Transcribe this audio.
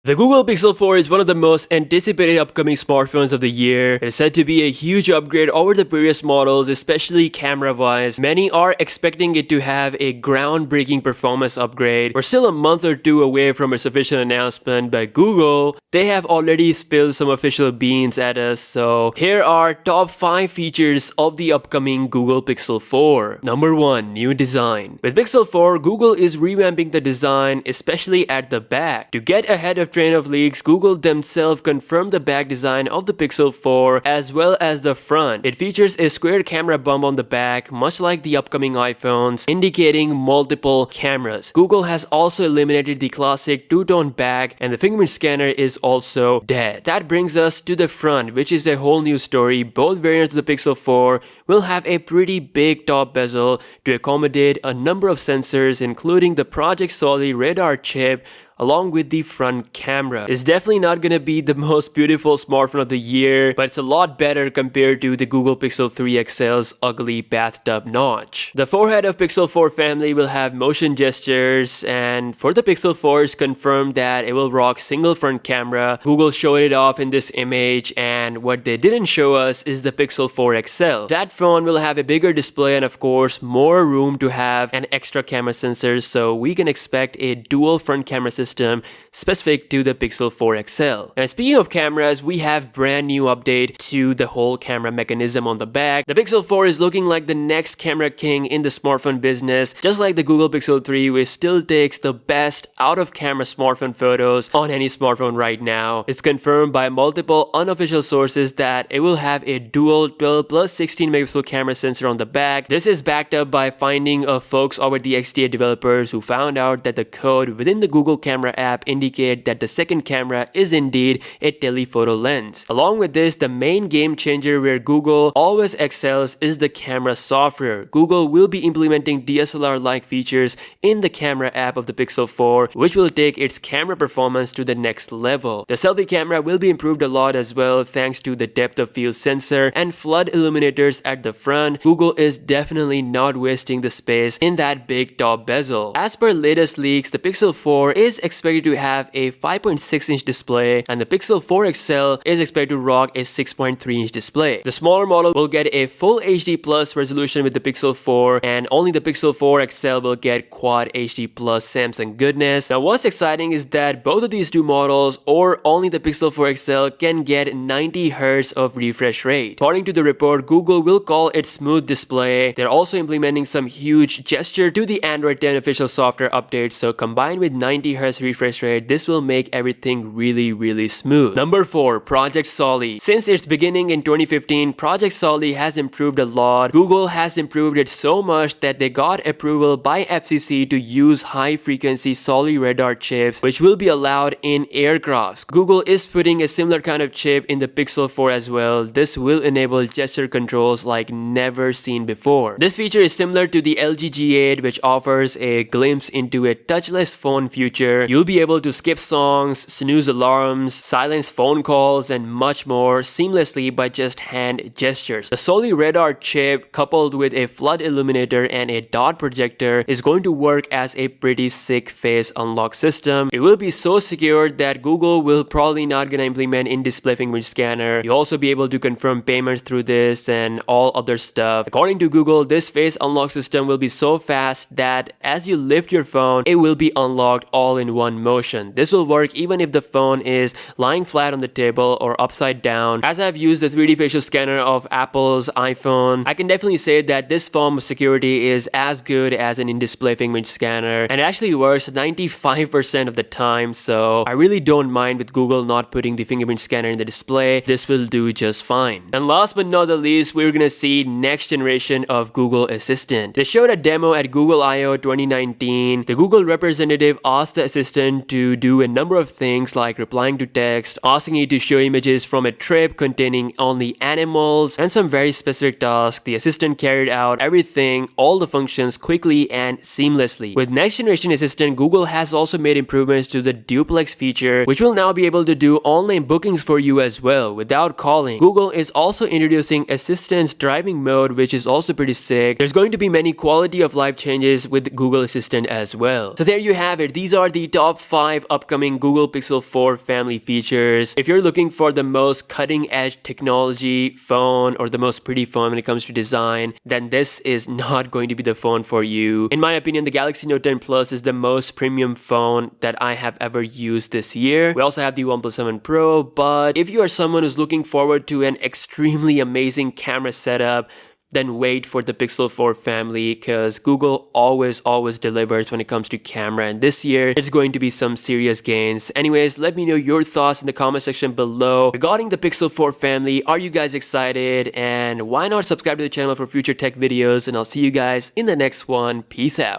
The Google Pixel 4 is one of the most anticipated upcoming smartphones of the year. It is said to be a huge upgrade over the previous models, especially camera-wise. Many are expecting it to have a groundbreaking performance upgrade. We're still a month or two away from its official announcement, but Google, they have already spilled some official beans at us. So here are top 5 features of the upcoming Google Pixel 4. Number 1. New design. With Pixel 4, Google is revamping the design, especially at the back. To get ahead of train of leaks, Google themselves confirmed the back design of the Pixel 4 as well as the front. It features a square camera bump on the back, much like the upcoming iPhones, indicating multiple cameras. Google has also eliminated the classic two-tone back, and the fingerprint scanner is also dead. That brings us to the front, which is a whole new story. Both variants of the Pixel 4 will have a pretty big top bezel to accommodate a number of sensors, including the Project Solid radar chip, along with the front camera. It's definitely not gonna be the most beautiful smartphone of the year, but it's a lot better compared to the Google Pixel 3 XL's ugly bathtub notch. The forehead of Pixel 4 family will have motion gestures, and for the Pixel 4 it's confirmed that it will rock single front camera. Google showed it off in this image, and what they didn't show us is the Pixel 4 XL. That phone will have a bigger display and of course more room to have an extra camera sensor, so we can expect a dual front camera system specific to the Pixel 4 XL. And speaking of cameras, we have brand new update to the whole camera mechanism on the back. The Pixel 4 is looking like the next camera king in the smartphone business. Just like the Google Pixel 3, which still takes the best out of camera smartphone photos on any smartphone right now. It's confirmed by multiple unofficial sources that it will have a dual 12 plus 16 megapixel camera sensor on the back. This is backed up by finding of folks over the XDA developers who found out that the code within the Google camera app indicate that the second camera is indeed a telephoto lens. Along with this, the main game changer where Google always excels is the camera software. Google will be implementing DSLR-like features in the camera app of the Pixel 4, which will take its camera performance to the next level. The selfie camera will be improved a lot as well thanks to the depth of field sensor and flood illuminators at the front. Google is definitely not wasting the space in that big top bezel. As per latest leaks, the Pixel 4 is expected to have a 5.6-inch display, and the Pixel 4 XL is expected to rock a 6.3-inch display. The smaller model will get a full HD plus resolution with the Pixel 4, and only the Pixel 4 XL will get Quad HD plus Samsung goodness. Now what's exciting is that both of these two models, or only the Pixel 4 XL, can get 90 Hz of refresh rate. According to the report, Google will call it smooth display. They're also implementing some huge gesture to the Android 10 official software updates, so combined with 90 Hz refresh rate, this will make everything really smooth. Number 4. Project Solid. Since its beginning in 2015, Project Solid has improved a lot. Google has improved it so much that they got approval by FCC to use high-frequency Solid radar chips, which will be allowed in aircrafts. Google is putting a similar kind of chip in the Pixel 4 as well. This will enable gesture controls like never seen before. This feature is similar to the LG G8, which offers a glimpse into a touchless phone future. You'll be able to skip songs, snooze alarms, silence phone calls, and much more seamlessly by just hand gestures. The Solid radar chip, coupled with a flood illuminator and a dot projector, is going to work as a pretty sick face unlock system. It will be so secure that Google will probably not gonna implement in-display fingerprint scanner. You'll also be able to confirm payments through this and all other stuff. According to Google, this face unlock system will be so fast that as you lift your phone, it will be unlocked all in one motion. This will work even if the phone is lying flat on the table or upside down. As I've used the 3D facial scanner of Apple's iPhone, I can definitely say that this form of security is as good as an in-display fingerprint scanner, and it actually works 95% of the time, so I really don't mind with Google not putting the fingerprint scanner in the display. This will do just fine. And last but not the least, we're gonna see next generation of Google Assistant. They showed a demo at Google I/O 2019. The Google representative asked the assistant to do a number of things like replying to text, asking it to show images from a trip containing only animals, and some very specific tasks. The assistant carried out everything, all the functions quickly and seamlessly. With next generation assistant, Google has also made improvements to the duplex feature, which will now be able to do online bookings for you as well without calling. Google is also introducing assistant's driving mode, which is also pretty sick. There's going to be many quality of life changes with Google Assistant as well. So there you have it. These are the the top 5 upcoming Google Pixel 4 family features. If you're looking for the most cutting edge technology phone or the most pretty phone when it comes to design, then this is not going to be the phone for you. In my opinion, the Galaxy Note 10 Plus is the most premium phone that I have ever used this year. We also have the OnePlus 7 Pro, but if you are someone who's looking forward to an extremely amazing camera setup, then wait for the Pixel 4 family, because Google always delivers when it comes to camera, and this year it's going to be some serious gains. Anyways, let me know your thoughts in the comment section below regarding the Pixel 4 family. Are you guys excited? And why not subscribe to the channel for future tech videos, and I'll see you guys in the next one. Peace out.